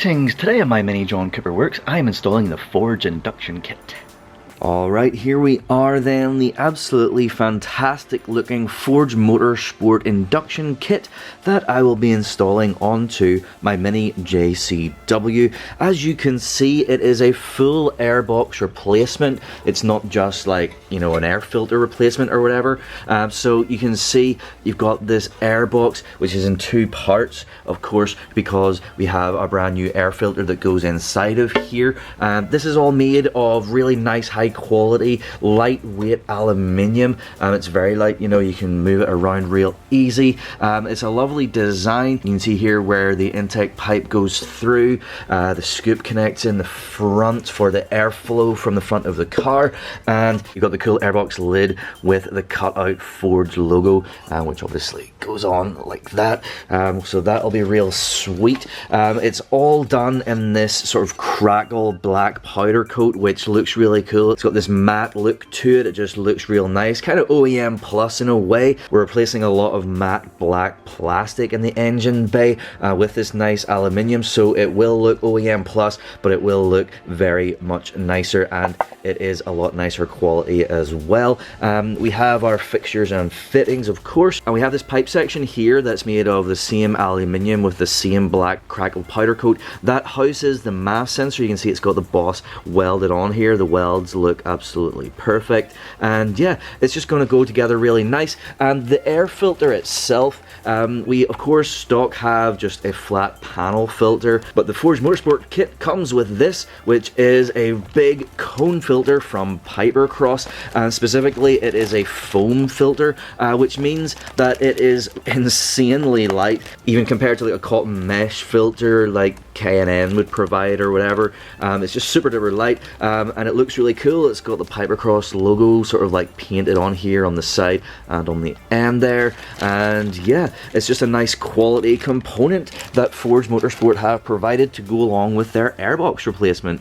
Greetings! Today on my Mini John Cooper Works, I am installing the Forge Induction kit. Alright, here we are then, the absolutely fantastic looking Forge Motorsport Induction kit that I will be installing onto my Mini JCW. As you can see, it is a full airbox replacement. It's not just like, you know, an air filter replacement or whatever. So you can see you've got this airbox, which is in two parts, of course, because we have a brand new air filter that goes inside of here. This is all made of really nice high quality lightweight aluminium. It's very light, you know, you can move it around real easy. It's a lovely design. You can see here where the intake pipe goes through, the scoop connects in the front for the airflow from the front of the car, and you've got the cool airbox lid with the cutout Forge logo, which obviously goes on like that. So that'll be real sweet. It's all done in this sort of crackle black powder coat, which looks really cool. It's got this matte look to it. It just looks real nice, kind of OEM plus in a way. We're replacing a lot of matte black plastic in the engine bay with this nice aluminium, so it will look OEM plus, but it will look very much nicer, and it is a lot nicer quality as well. We have our fixtures and fittings, of course, and we have this pipe section here that's made of the same aluminium with the same black crackle powder coat that houses the MAF sensor. You can see it's got the Boss welded on here. The welds look absolutely perfect, and yeah, it's just going to go together really nice. And the air filter itself, we of course stock have just a flat panel filter, but the Forge Motorsport kit comes with this, which is a big cone filter from Pipercross, and specifically it is a foam filter, which means that it is insanely light, even compared to like a cotton mesh filter like K&N would provide or whatever. It's just super duper light, and it looks really cool. It's got the Pipercross logo sort of like painted on here on the side and on the end there, and yeah, it's just a nice quality component that Forge Motorsport have provided to go along with their airbox replacement.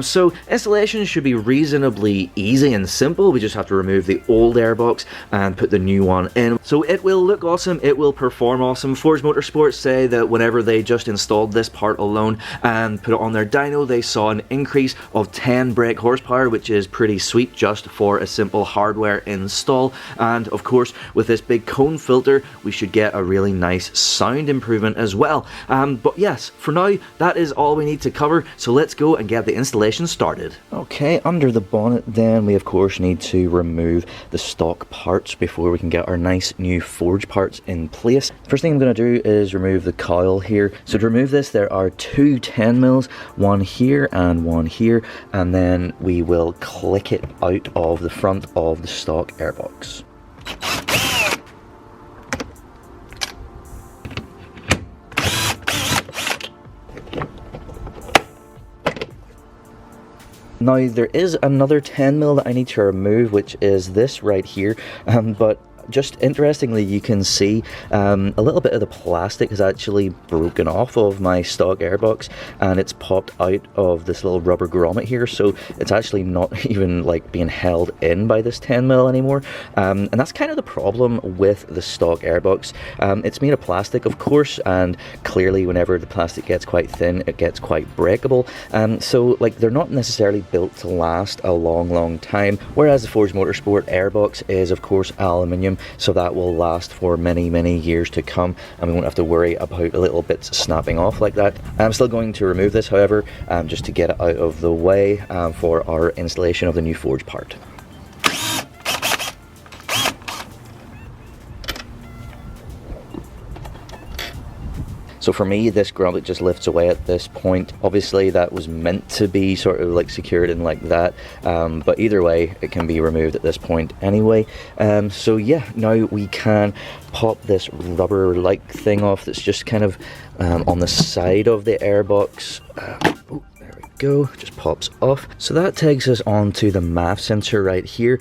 So installation should be reasonably easy and simple. We just have to remove the old airbox and put the new one in. So it will look awesome, it will perform awesome. Forge Motorsport say that whenever they just installed this part alone and put it on their dyno, they saw an increase of 10 brake horsepower, which is pretty sweet just for a simple hardware install. And of course, with this big cone filter, we should get a really nice sound improvement as well. But yes, for now, that is all we need to cover, so let's go and get the installation started. Okay, under the bonnet then, we of course need to remove the stock parts before we can get our nice new Forge parts in place. First thing I'm going to do is remove the cowl here. So to remove this, there are two 10 mils, one here and one here, and then we will click it out of the front of the stock airbox. Now there is another 10 mil that I need to remove, which is this right here, but just interestingly, you can see a little bit of the plastic is actually broken off of my stock airbox, and it's popped out of this little rubber grommet here, so it's actually not even like being held in by this 10 mil anymore. And that's kind of the problem with the stock airbox. It's made of plastic, of course, and clearly whenever the plastic gets quite thin, it gets quite breakable. So like they're not necessarily built to last a long time, whereas the Forge Motorsport airbox is of course aluminium, so that will last for many years to come, and we won't have to worry about little bits snapping off like that. I'm still going to remove this, however, just to get it out of the way for our installation of the new Forge part. So for me, this grommet just lifts away at this point. Obviously that was meant to be sort of like secured in like that, but either way it can be removed at this point anyway. So yeah, now we can pop this rubber like thing off that's just kind of on the side of the airbox. Oh, there we go, just pops off. So that takes us on to the MAF sensor right here.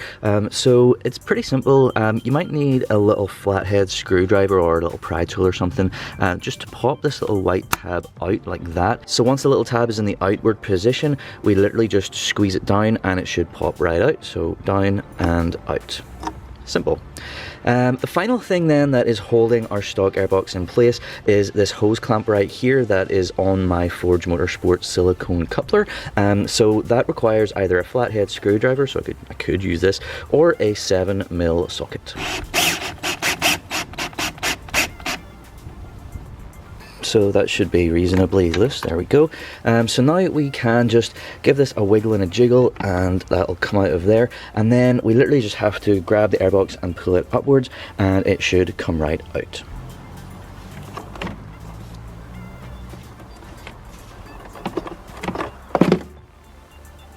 So it's pretty simple. You might need a little flathead screwdriver or a little pry tool or something just to pop this little white tab out like that. So once the little tab is in the outward position, we literally just squeeze it down and it should pop right out. So down and out. Simple. The final thing then that is holding our stock airbox in place is this hose clamp right here that is on my Forge Motorsport silicone coupler. So that requires either a flathead screwdriver, so I could use this, or a 7mm socket. So that should be reasonably loose. There we go. So now we can just give this a wiggle and a jiggle, and that'll come out of there, and then we literally just have to grab the airbox and pull it upwards, and it should come right out.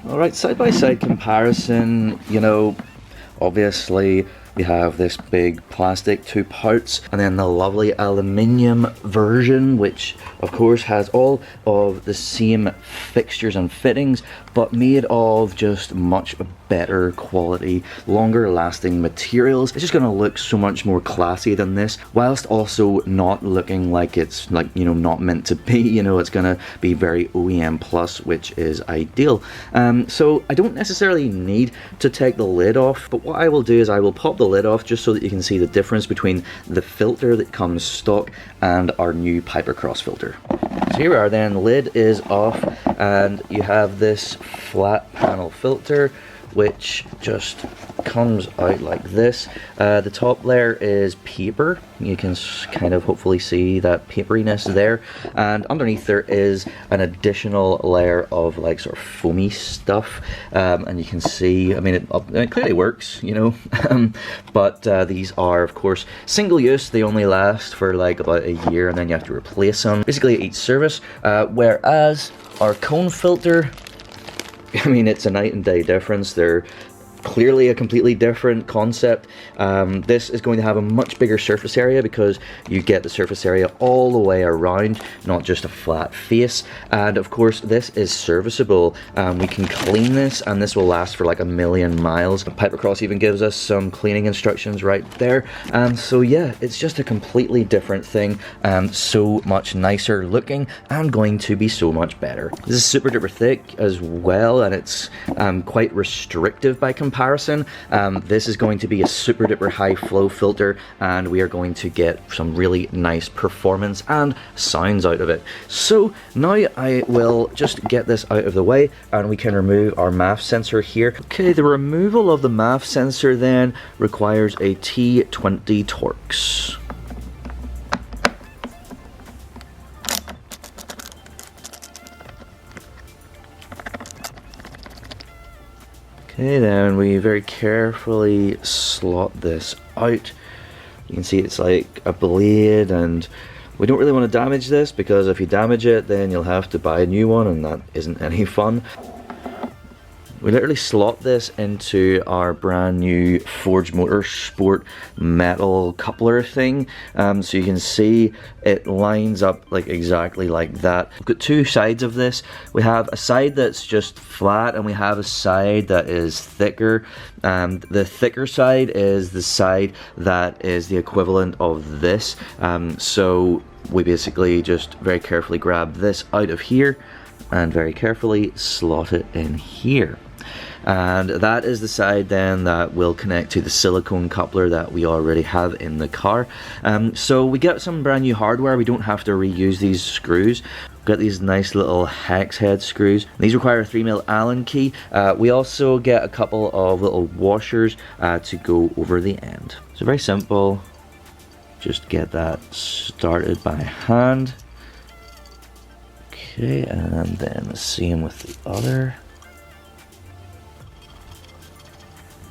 Alright, side-by-side comparison, you know, obviously we have this big plastic 2 parts, and then the lovely aluminium version, which of course has all of the same fixtures and fittings, but made of just much better quality, longer lasting materials. It's just going to look so much more classy than this, whilst also not looking like it's, like, you know, not meant to be. You know, it's going to be very OEM plus, which is ideal. So I don't necessarily need to take the lid off, but what I will do is I will pop the lid off just so that you can see the difference between the filter that comes stock and our new Piper Cross filter. So here we are then, the lid is off, and you have this flat panel filter which just comes out like this. The top layer is paper. You can kind of hopefully see that paperiness there, and underneath there is an additional layer of like sort of foamy stuff, and you can see, I mean, it clearly works, you know. But these are of course single use. They only last for like about a year, and then you have to replace them basically at each service, whereas our cone filter, I mean, it's a night and day difference. They're clearly a completely different concept. This is going to have a much bigger surface area because you get the surface area all the way around, not just a flat face. And of course this is serviceable. We can clean this, and this will last for like 1,000,000 miles. Piper Cross even gives us some cleaning instructions right there. So yeah, it's just a completely different thing, so much nicer looking and going to be so much better. This is super duper thick as well, and it's quite restrictive by comparison. This is going to be a super duper high flow filter, and we are going to get some really nice performance and sounds out of it. So now I will just get this out of the way, and we can remove our MAF sensor here. Okay, the removal of the MAF sensor then requires a T20 Torx. Okay, then we very carefully slot this out. You can see it's like a blade, and we don't really want to damage this, because if you damage it then you'll have to buy a new one, and that isn't any fun. We literally slot this into our brand new Forge Motorsport metal coupler thing. So you can see it lines up like exactly like that. We've got two sides of this. We have a side that's just flat, and we have a side that is thicker. The thicker side is the side that is the equivalent of this. So we basically just very carefully grab this out of here and very carefully slot it in here. And that is the side then that will connect to the silicone coupler that we already have in the car. So we get some brand new hardware. We don't have to reuse these screws. We've got these nice little hex head screws. These require a 3mm Allen key. We also get a couple of little washers to go over the end. So very simple. Just get that started by hand. Okay, and then the same with the other.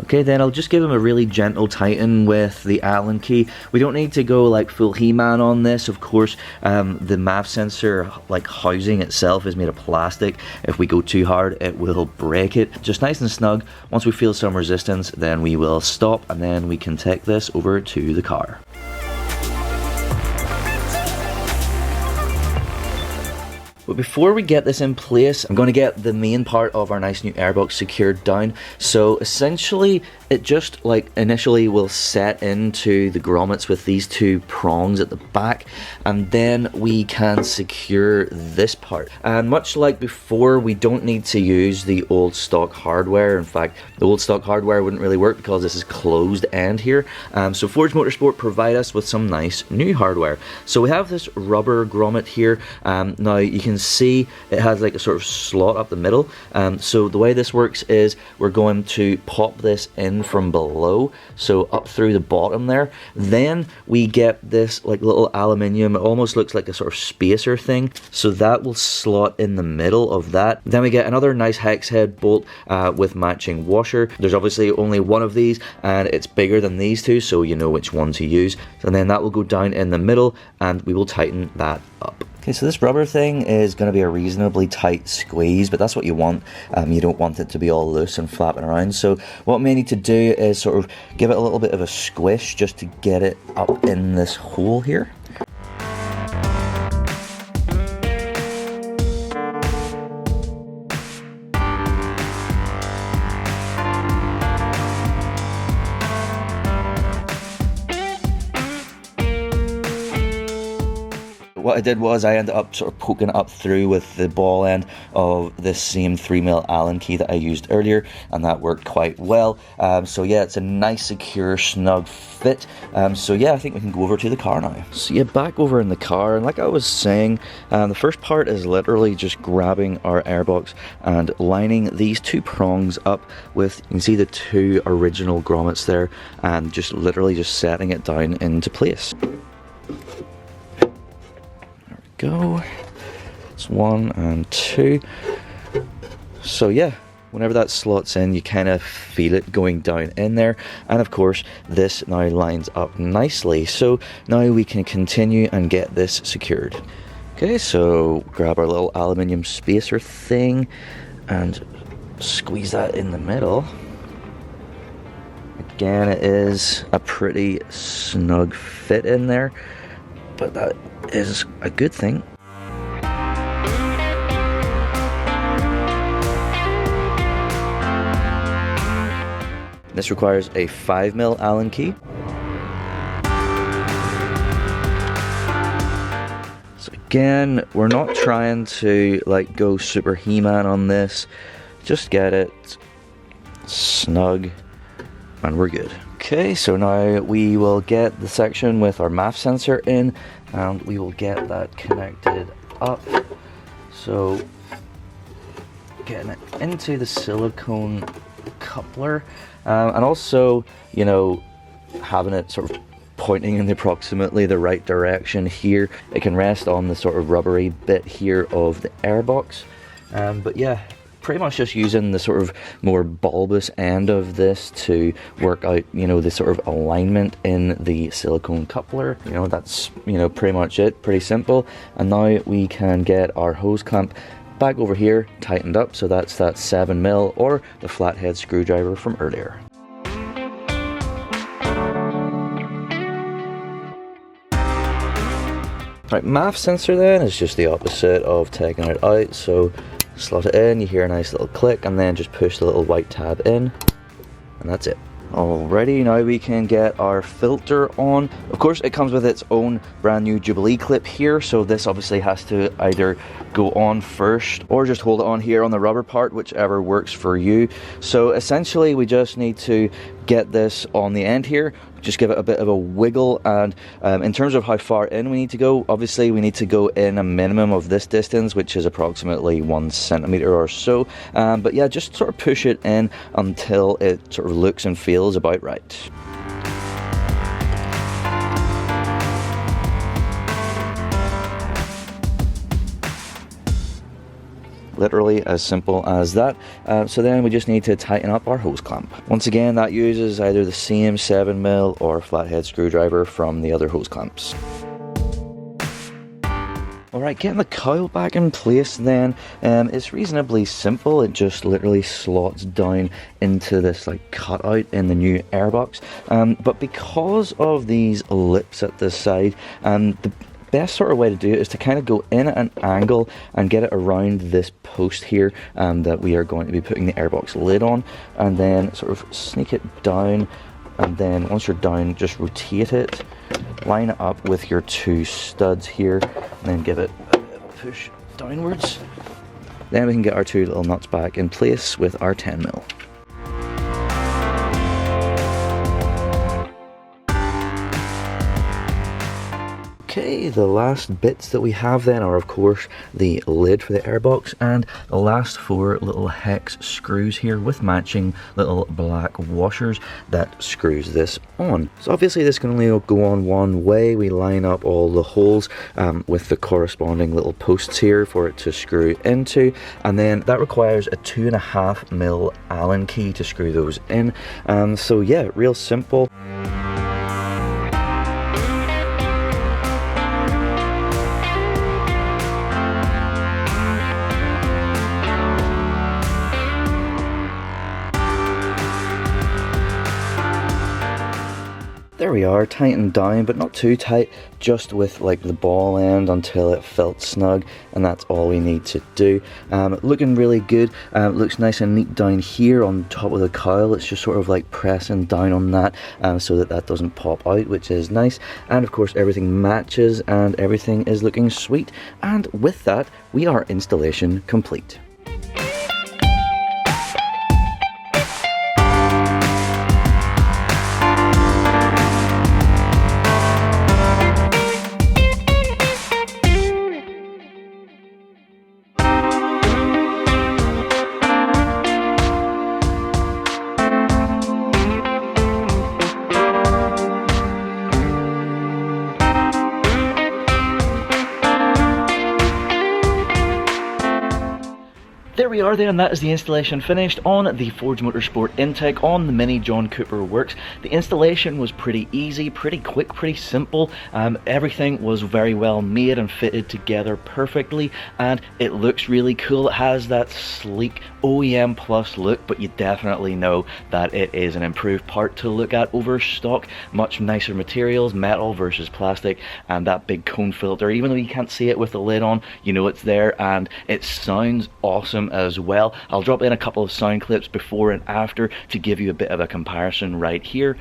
Okay, then I'll just give him a really gentle tighten with the Allen key. We don't need to go like full He-Man on this. Of course, the MAF sensor like housing itself is made of plastic. If we go too hard, it will break it. Just nice and snug. Once we feel some resistance, then we will stop, and then we can take this over to the car. But before we get this in place, I'm going to get the main part of our nice new airbox secured down. So essentially, it just like initially will set into the grommets with these two prongs at the back, and then we can secure this part. And much like before, we don't need to use the old stock hardware. In fact, the old stock hardware wouldn't really work because this is closed end here. So Forge Motorsport provide us with some nice new hardware. So we have this rubber grommet here. Now you can see it has like a sort of slot up the middle. So the way this works is we're going to pop this in from below, so up through the bottom there. Then we get this like little aluminium, it almost looks like a sort of spacer thing, so that will slot in the middle of that. Then we get another nice hex head bolt with matching washer. There's obviously only one of these and it's bigger than these two, so you know which one to use. And then that will go down in the middle and we will tighten that up. Okay, so this rubber thing is going to be a reasonably tight squeeze, but that's what you want. You don't want it to be all loose and flapping around. So what we need to do is sort of give it a little bit of a squish just to get it up in this hole here. What I did was I ended up sort of poking up through with the ball end of this same 3mm Allen key that I used earlier, and that worked quite well. So yeah, it's a nice, secure, snug fit. So yeah, I think we can go over to the car now. So yeah, back over in the car, and like I was saying, the first part is literally just grabbing our airbox and lining these two prongs up with, you can see the two original grommets there, and just literally just setting it down into place. Go. It's 1 and 2. So yeah, whenever that slots in, you kind of feel it going down in there, and of course this now lines up nicely. So now we can continue and get this secured. Okay, so grab our little aluminium spacer thing and squeeze that in the middle. Again, it is a pretty snug fit in there, but that is a good thing. This requires a 5mm Allen key. So again, we're not trying to like go super He-Man on this, just get it snug and we're good. Okay, so now we will get the section with our MAF sensor in, and we will get that connected up. So getting it into the silicone coupler, and also, you know, having it sort of pointing in approximately the right direction here. It can rest on the sort of rubbery bit here of the airbox, but yeah, pretty much just using the sort of more bulbous end of this to work out, you know, the sort of alignment in the silicone coupler. You know, that's, you know, pretty much it, pretty simple. And now we can get our hose clamp back over here tightened up, so that's that 7mm or the flathead screwdriver from earlier. Right, MAF sensor then is just the opposite of taking it out, so slot it in, you hear a nice little click, and then just push the little white tab in, and that's it. Alrighty, now we can get our filter on. Of course, it comes with its own brand new Jubilee clip here, so this obviously has to either go on first or just hold it on here on the rubber part, whichever works for you. So essentially we just need to get this on the end here, just give it a bit of a wiggle, and in terms of how far in we need to go, obviously we need to go in a minimum of this distance, which is approximately 1 centimeter or so, but yeah, just sort of push it in until it sort of looks and feels about right. Literally as simple as that. So then we just need to tighten up our hose clamp. Once again, that uses either the same 7mm or flathead screwdriver from the other hose clamps. Alright, getting the coil back in place then, it's reasonably simple. It just literally slots down into this like cutout in the new airbox. But because of these lips at the side, best sort of way to do it is to kind of go in at an angle and get it around this post here that we are going to be putting the airbox lid on, and then sort of sneak it down, and then once you're down, just rotate it, line it up with your two studs here, and then give it a bit of a push downwards. Then we can get our two little nuts back in place with our 10mm. Okay, the last bits that we have then are of course the lid for the airbox and the last four little hex screws here with matching little black washers that screws this on. So obviously this can only go on one way. We line up all the holes with the corresponding little posts here for it to screw into, and then that requires a 2.5mm Allen key to screw those in. So yeah, real simple. There we are, tightened down, but not too tight, just with like the ball end until it felt snug, and that's all we need to do. Looking really good. Looks nice and neat down here on top of the cowl. It's just sort of like pressing down on that so that that doesn't pop out, which is nice. And of course everything matches and everything is looking sweet. And with that, we are installation complete. There we are then, that is the installation finished on the Forge Motorsport intake on the Mini Cooper Works. The installation was pretty easy, pretty quick, pretty simple. Everything was very well made and fitted together perfectly, and it looks really cool. It has that sleek OEM plus look, but you definitely know that it is an improved part to look at over stock. Much nicer materials, metal versus plastic, and that big cone filter, even though you can't see it with the lid on, you know it's there, and it sounds awesome as well. I'll drop in a couple of sound clips before and after to give you a bit of a comparison right here.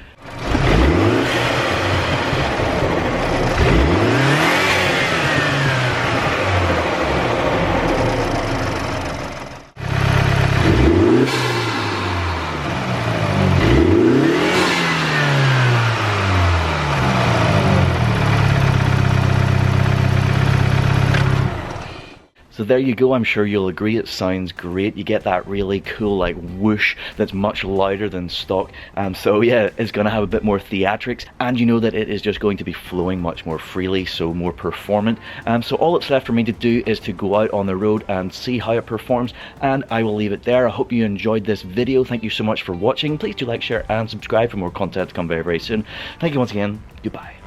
So there you go, I'm sure you'll agree it sounds great. You get that really cool like whoosh that's much louder than stock. So yeah, it's going to have a bit more theatrics, and you know that it is just going to be flowing much more freely, so more performant. So all that's left for me to do is to go out on the road and see how it performs, and I will leave it there. I hope you enjoyed this video. Thank you so much for watching. Please do like, share and subscribe for more content to come very, very soon. Thank you once again. Goodbye.